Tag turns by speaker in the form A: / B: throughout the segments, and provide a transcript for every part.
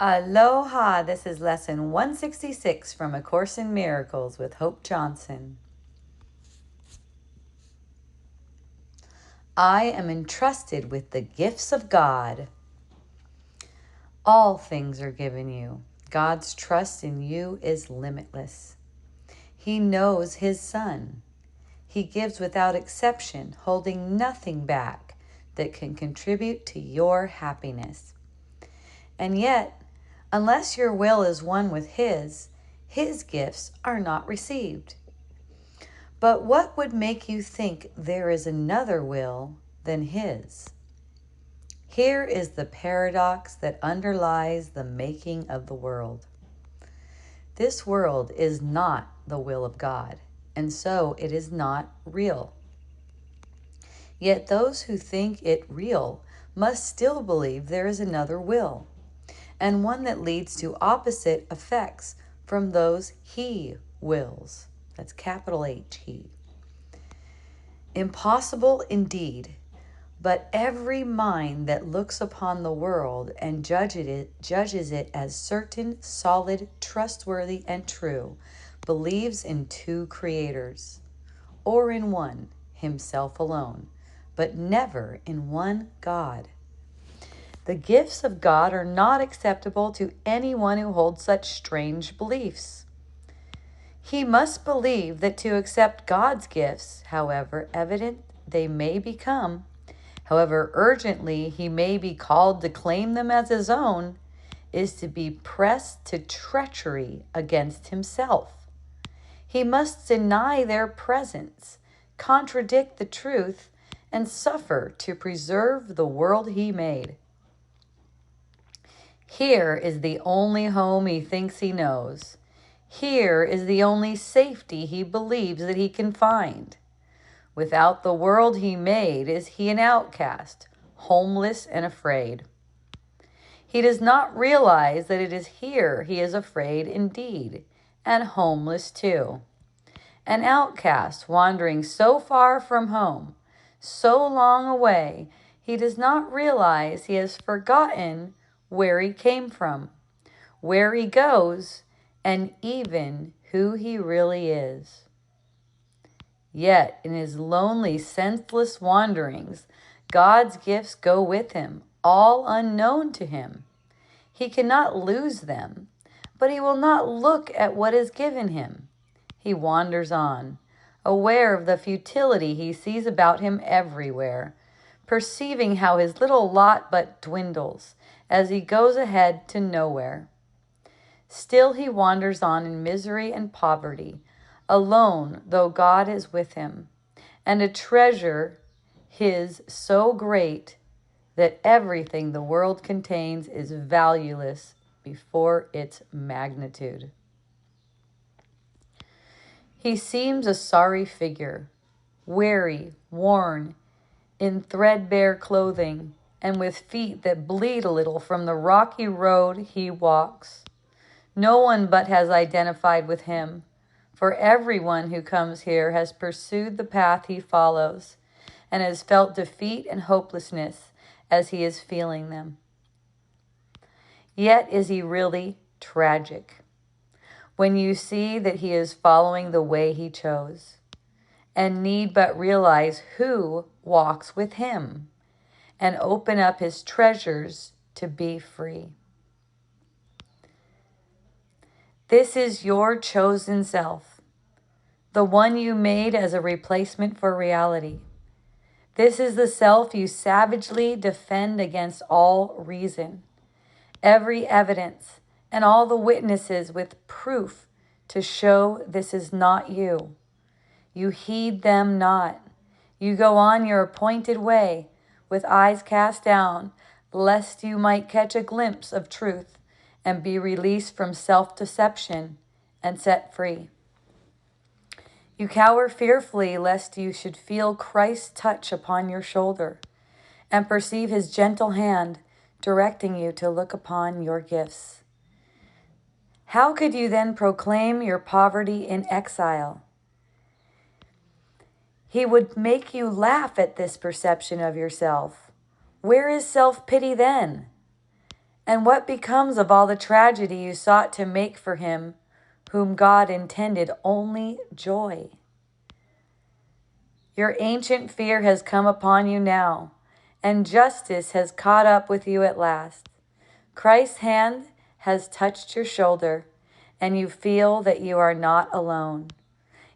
A: Aloha! This is lesson 166 from A Course in Miracles with Hope Johnson. I am entrusted with the gifts of God. All things are given you. God's trust in you is limitless. He knows His Son. He gives without exception, holding nothing back that can contribute to your happiness. And yet, unless your will is one with His gifts are not received. But what would make you think there is another will than His? Here is the paradox that underlies the making of the world. This world is not the will of God, and so it is not real. Yet those who think it real must still believe there is another will, and one that leads to opposite effects from those He wills. That's capital H, He. Impossible indeed, but every mind that looks upon the world and judges it as certain, solid, trustworthy, and true, believes in two creators, or in one, Himself alone, but never in one God. The gifts of God are not acceptable to anyone who holds such strange beliefs. He must believe that to accept God's gifts, however evident they may become, however urgently he may be called to claim them as his own, is to be pressed to treachery against himself. He must deny their presence, contradict the truth, and suffer to preserve the world he made. Here is the only home he thinks he knows. Here is the only safety he believes that he can find. Without the world he made is he an outcast, homeless and afraid. He does not realize that it is here he is afraid indeed, and homeless too. An outcast wandering so far from home, so long away, he does not realize he has forgotten where he came from, where he goes, and even who he really is. Yet in his lonely, senseless wanderings, God's gifts go with him, all unknown to him. He cannot lose them, but he will not look at what is given him. He wanders on, aware of the futility he sees about him everywhere, perceiving how his little lot but dwindles as he goes ahead to nowhere. Still he wanders on in misery and poverty, alone though God is with him, and a treasure his so great that everything the world contains is valueless before its magnitude. He seems a sorry figure, weary, worn, in threadbare clothing, and with feet that bleed a little from the rocky road he walks. No one but has identified with him, for everyone who comes here has pursued the path he follows, and has felt defeat and hopelessness as he is feeling them. Yet is he really tragic when you see that he is following the way he chose, and need but realize who walks with him, and open up his treasures to be free. This is your chosen self, the one you made as a replacement for reality. This is the self you savagely defend against all reason, every evidence, and all the witnesses with proof to show this is not you. You heed them not. You go on your appointed way with eyes cast down, lest you might catch a glimpse of truth and be released from self-deception and set free. You cower fearfully lest you should feel Christ's touch upon your shoulder and perceive his gentle hand directing you to look upon your gifts. How could you then proclaim your poverty in exile? He would make you laugh at this perception of yourself. Where is self-pity then? And what becomes of all the tragedy you sought to make for him, whom God intended only joy? Your ancient fear has come upon you now, and justice has caught up with you at last. Christ's hand has touched your shoulder, and you feel that you are not alone.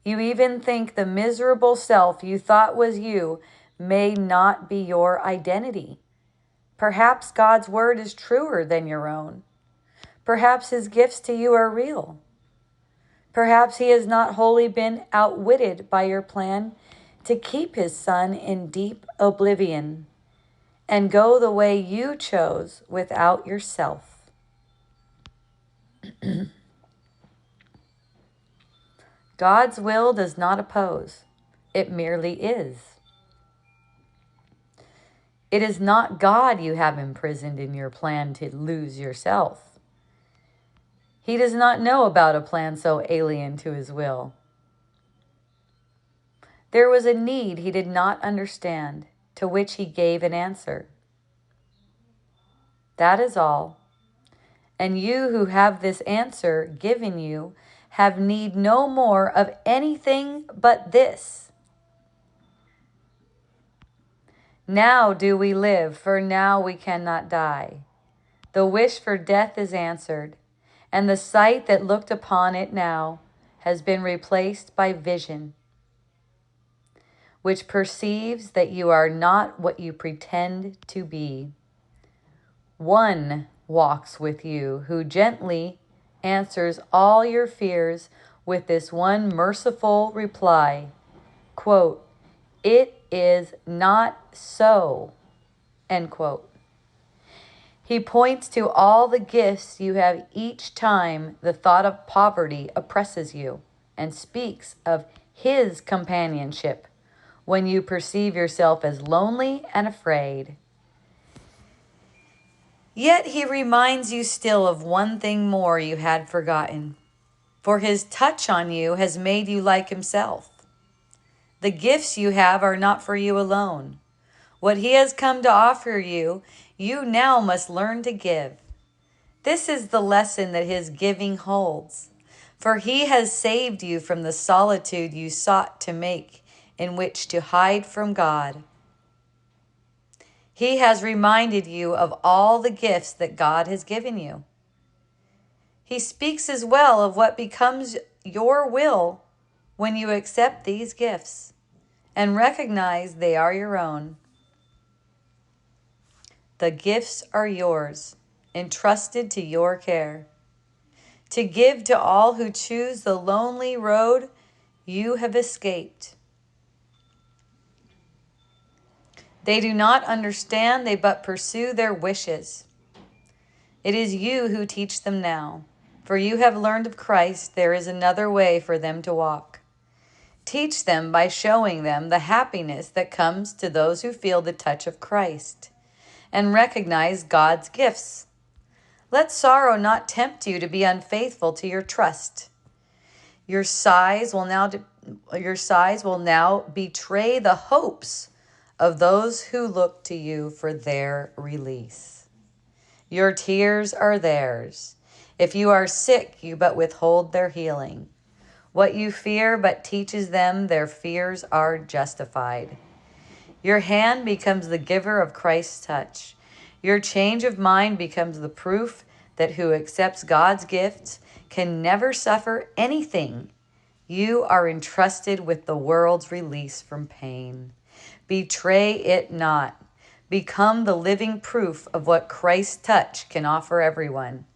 A: You even think the miserable self you thought was you may not be your identity. Perhaps God's word is truer than your own. Perhaps his gifts to you are real. Perhaps he has not wholly been outwitted by your plan to keep his son in deep oblivion and go the way you chose without yourself. God's will does not oppose. It merely is. It is not God you have imprisoned in your plan to lose yourself. He does not know about a plan so alien to his will. There was a need he did not understand, to which he gave an answer. That is all. And you who have this answer given you have need no more of anything but this. Now do we live, for now we cannot die. The wish for death is answered, and the sight that looked upon it now has been replaced by vision, which perceives that you are not what you pretend to be. One walks with you who gently answers all your fears with this one merciful reply, quote, "It is not so," end quote. He points to all the gifts you have each time the thought of poverty oppresses you, and speaks of his companionship when you perceive yourself as lonely and afraid. Yet he reminds you still of one thing more you had forgotten, for his touch on you has made you like himself. The gifts you have are not for you alone. What he has come to offer you, you now must learn to give. This is the lesson that his giving holds, for he has saved you from the solitude you sought to make in which to hide from God. He has reminded you of all the gifts that God has given you. He speaks as well of what becomes your will when you accept these gifts and recognize they are your own. The gifts are yours, entrusted to your care, to give to all who choose the lonely road you have escaped. They do not understand, they but pursue their wishes. It is you who teach them now, for you have learned of Christ there is another way for them to walk. Teach them by showing them the happiness that comes to those who feel the touch of Christ and recognize God's gifts. Let sorrow not tempt you to be unfaithful to your trust. Your sighs will now betray the hopes of those who look to you for their release. Your tears are theirs. If you are sick, you but withhold their healing. What you fear but teaches them their fears are justified. Your hand becomes the giver of Christ's touch. Your change of mind becomes the proof that who accepts God's gifts can never suffer anything. You are entrusted with the world's release from pain. Betray it not. Become the living proof of what Christ's touch can offer everyone.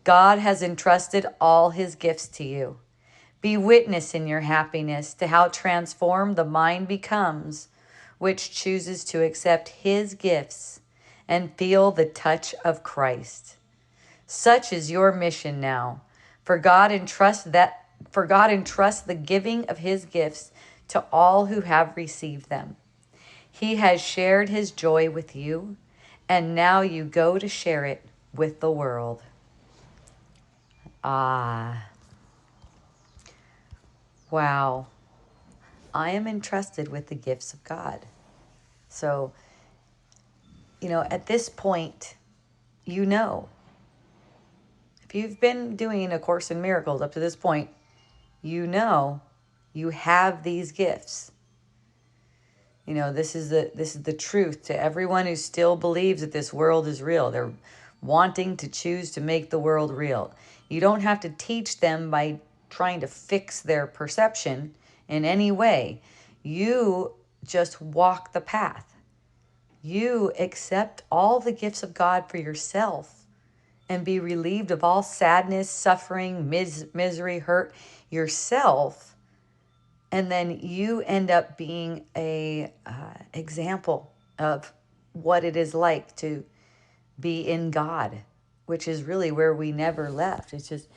A: God has entrusted all his gifts to you. Be witness in your happiness to how transformed the mind becomes, which chooses to accept his gifts and feel the touch of Christ. Such is your mission now, for God entrusts the giving of his gifts to all who have received them. He has shared his joy with you, and now you go to share it with the world. Ah. Wow. I am entrusted with the gifts of God. So, at this point, you know. If you've been doing A Course in Miracles up to this point, you know you have these gifts. This is the truth to everyone who still believes that this world is real. They're wanting to choose to make the world real. You don't have to teach them by trying to fix their perception in any way. You just walk the path. You accept all the gifts of God for yourself and be relieved of all sadness, suffering, misery, hurt yourself. And then you end up being a example of what it is like to be in God, which is really where we never left. It's just,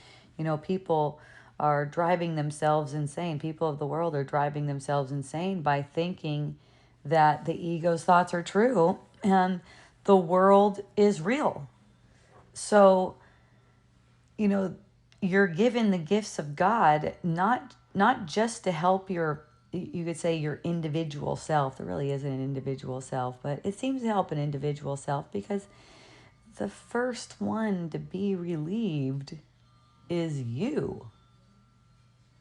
A: people are driving themselves insane. People of the world are driving themselves insane by thinking that the ego's thoughts are true and the world is real. So, you're given the gifts of God, not just to help you could say your individual self. There really isn't an individual self, but it seems to help an individual self because the first one to be relieved is you.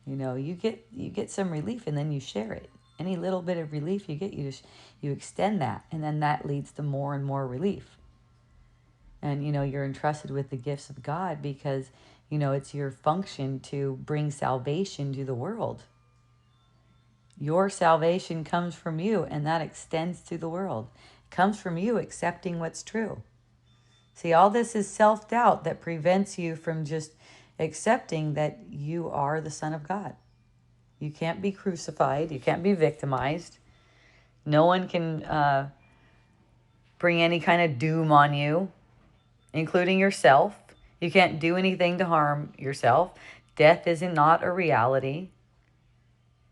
A: You get some relief and then you share it. Any little bit of relief you get, you extend that, and then that leads to more and more relief. And you're entrusted with the gifts of God because it's your function to bring salvation to the world. Your salvation comes from you, and that extends to the world. It comes from you accepting what's true. See, all this is self-doubt that prevents you from just accepting that you are the Son of God. You can't be crucified. You can't be victimized. No one can bring any kind of doom on you, including yourself. You can't do anything to harm yourself. Death is not a reality.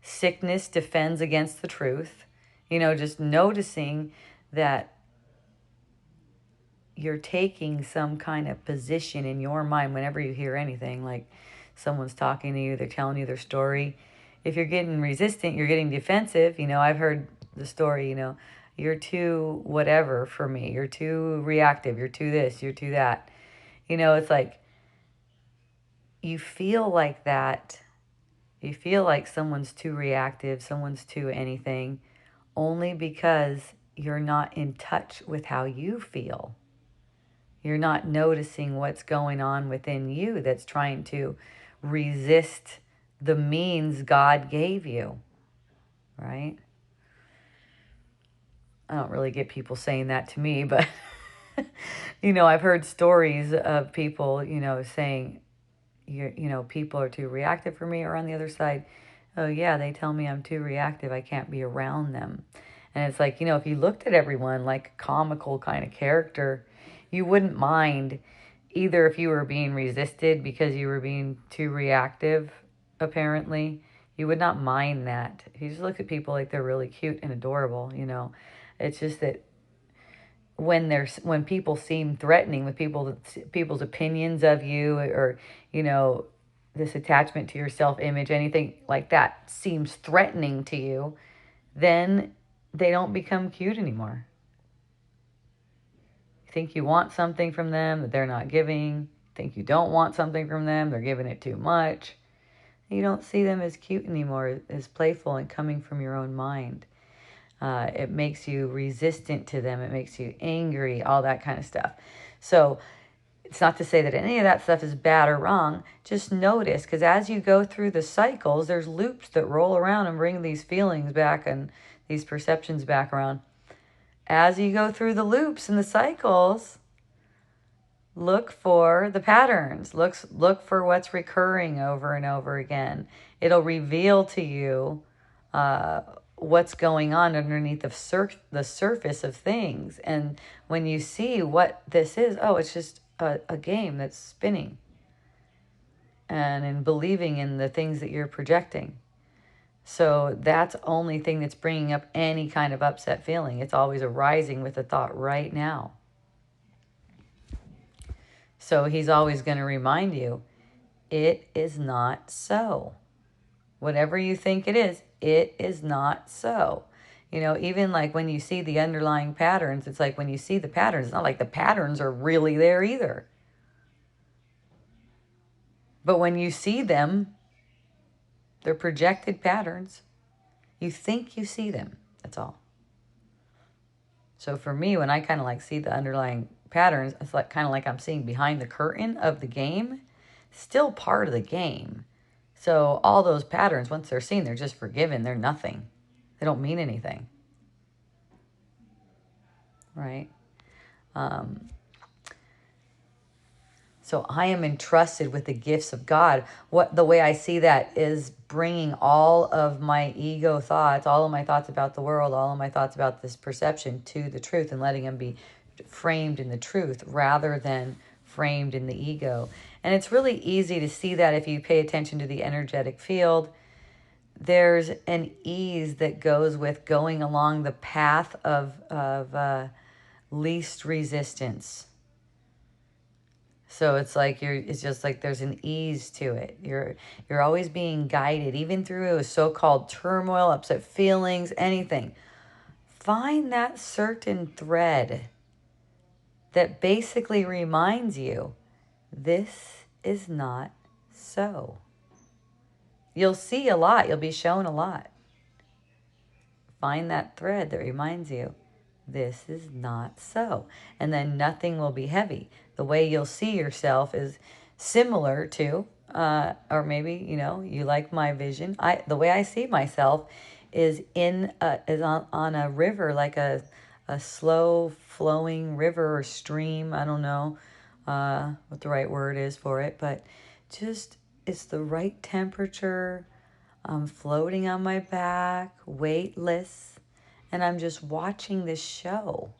A: Sickness defends against the truth. Just noticing that you're taking some kind of position in your mind whenever you hear anything, like someone's talking to you, they're telling you their story. If you're getting resistant, you're getting defensive. I've heard the story, you're too whatever for me. You're too reactive. You're too this. You're too that. It's like you feel like that. You feel like someone's too reactive, someone's too anything, only because you're not in touch with how you feel. You're not noticing what's going on within you that's trying to resist the means God gave you, right? I don't really get people saying that to me, but, I've heard stories of people, saying, people are too reactive for me, or on the other side, oh yeah, they tell me I'm too reactive, I can't be around them. And it's like, if you looked at everyone like a comical kind of character, you wouldn't mind either if you were being resisted because you were being too reactive, apparently. You would not mind that. If you just look at people like they're really cute and adorable, it's just that when people seem threatening, with people's opinions of you, or this attachment to your self-image, anything like that seems threatening to you, then they don't become cute anymore. You think you want something from them that they're not giving. You think you don't want something from them, they're giving it too much. You don't see them as cute anymore, as playful and coming from your own mind. It makes you resistant to them. It makes you angry, all that kind of stuff. So it's not to say that any of that stuff is bad or wrong. Just notice, because as you go through the cycles, there's loops that roll around and bring these feelings back and these perceptions back around. As you go through the loops and the cycles, look for the patterns. Look for what's recurring over and over again. It'll reveal to you what's going on underneath the surface of things. And when you see what this is, oh, it's just a game that's spinning. And in believing in the things that you're projecting. So that's the only thing that's bringing up any kind of upset feeling. It's always arising with a thought right now. So he's always going to remind you, it is not so. Whatever you think it is not so. You know, even like when you see the underlying patterns, it's like when you see the patterns, it's not like the patterns are really there either. But when you see them, they're projected patterns. You think you see them. That's all. So for me, when I kind of like see the underlying patterns, it's like kind of like I'm seeing behind the curtain of the game, still part of the game. So all those patterns, once they're seen, they're just forgiven. They're nothing. They don't mean anything. Right? So I am entrusted with the gifts of God. The way I see that is bringing all of my ego thoughts, all of my thoughts about the world, all of my thoughts about this perception to the truth and letting them be framed in the truth rather than framed in the ego. And it's really easy to see that if you pay attention to the energetic field. There's an ease that goes with going along the path of least resistance. So it's like it's just like there's an ease to it. You're always being guided, even through a so-called turmoil, upset feelings, anything. Find that certain thread that basically reminds you, this is not so. You'll see a lot. You'll be shown a lot. Find that thread that reminds you, this is not so. And then nothing will be heavy. The way you'll see yourself is similar to, or maybe, you know, you like my vision. The way I see myself is on a river, like a slow flowing river or stream. I don't know what the right word is for it, but just it's the right temperature. I'm floating on my back, weightless, and I'm just watching this show,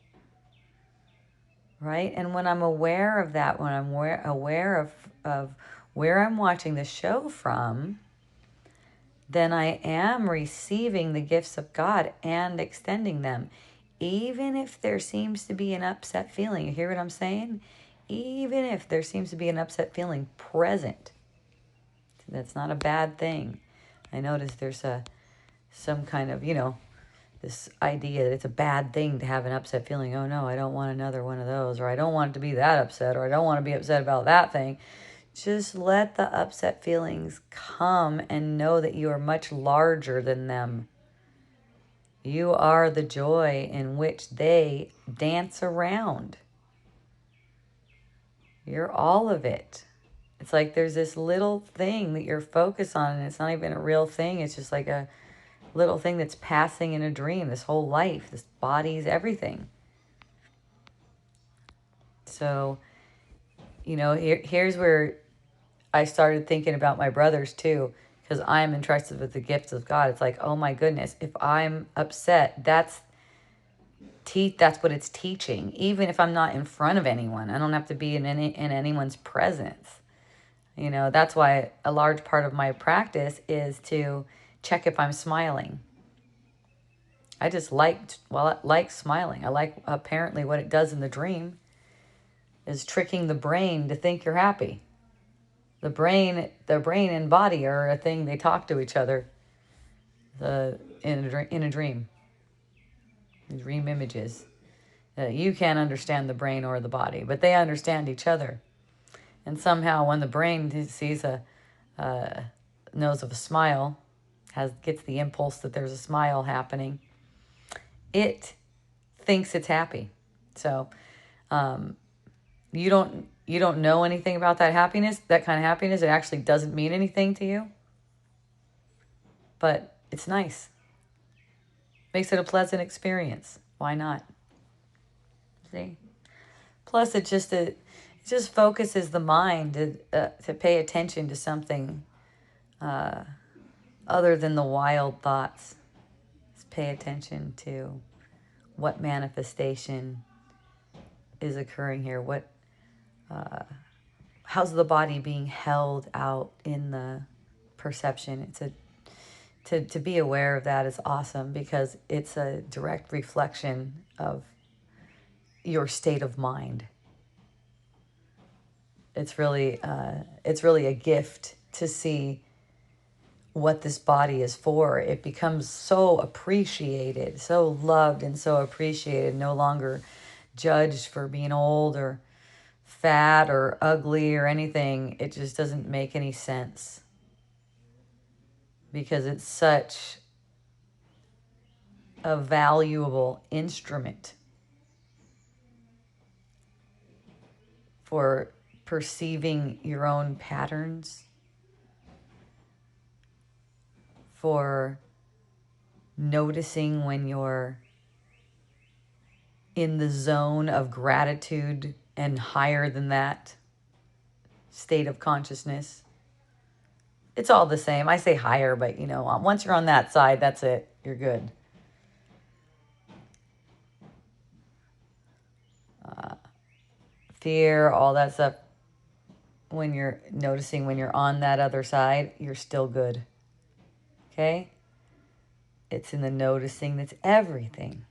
A: right? And when I'm aware of that, when I'm aware of where I'm watching the show from, then I am receiving the gifts of God and extending them. Even if there seems to be an upset feeling, you hear what I'm saying? Even if there seems to be an upset feeling present, that's not a bad thing. I notice there's some kind of, you know, this idea that it's a bad thing to have an upset feeling. Oh no, I don't want another one of those, or I don't want it to be that upset, or I don't want to be upset about that thing. Just let the upset feelings come and know that you are much larger than them. You are the joy in which they dance around. You're all of it. It's like there's this little thing that you're focused on, and it's not even a real thing. It's just like a little thing that's passing in a dream. This whole life, this body's everything. So, you know, here's where I started thinking about my brothers too, because I'm entrusted with the gifts of God. It's like, oh my goodness, if I'm upset, that's what it's teaching. Even if I'm not in front of anyone, I don't have to be in anyone's presence. You know, that's why a large part of my practice is to check if I'm smiling. I just like smiling. I like apparently what it does in the dream is tricking the brain to think you're happy. The brain and body are a thing. They talk to each other in a dream. Dream images. You can't understand the brain or the body, but they understand each other. And somehow when the brain sees knows of a smile, gets the impulse that there's a smile happening, it thinks it's happy. So you don't know anything about that happiness, that kind of happiness. It actually doesn't mean anything to you. But it's nice. Makes it a pleasant experience. Why not? See? Plus it just focuses the mind to pay attention to something other than the wild thoughts. Just pay attention to what manifestation is occurring here. How's the body being held out in the perception? To be aware of that is awesome because it's a direct reflection of your state of mind. It's really a gift to see what this body is for. It becomes so appreciated, so loved and so appreciated, no longer judged for being old or fat or ugly or anything. It just doesn't make any sense because it's such a valuable instrument for perceiving your own patterns, for noticing when you're in the zone of gratitude and higher than that state of consciousness. It's all the same. I say higher, but once you're on that side, that's it. You're good. Fear, all that stuff. When you're noticing when you're on that other side, you're still good. Okay? It's in the noticing that's everything.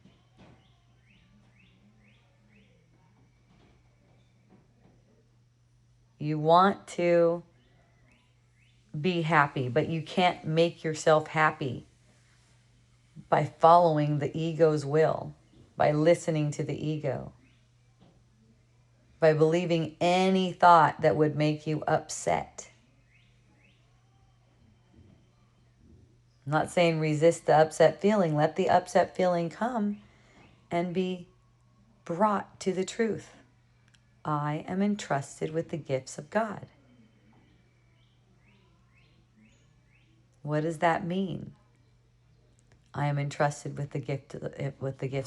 A: You want to be happy, but you can't make yourself happy by following the ego's will, by listening to the ego, by believing any thought that would make you upset. I'm not saying resist the upset feeling. Let the upset feeling come and be brought to the truth. I am entrusted with the gifts of God. What does that mean? I am entrusted with the gifts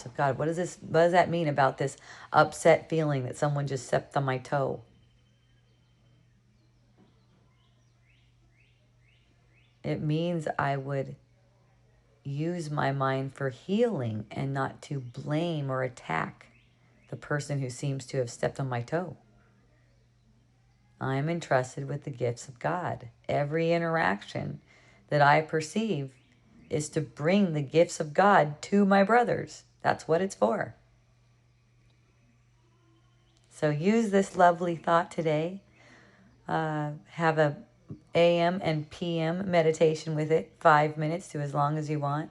A: of God. What does that mean about this upset feeling that someone just stepped on my toe? It means I would use my mind for healing and not to blame or attack the person who seems to have stepped on my toe. I am entrusted with the gifts of God. Every interaction that I perceive is to bring the gifts of God to my brothers. That's what it's for. So use this lovely thought today. Have a AM and PM meditation with it, 5 minutes to as long as you want.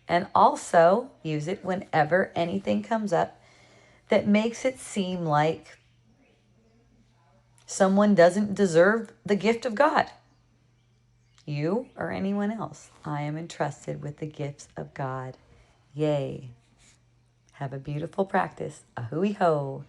A: And also use it whenever anything comes up that makes it seem like someone doesn't deserve the gift of God. You or anyone else. I am entrusted with the gifts of God. Yay. Have a beautiful practice. A hooey ho.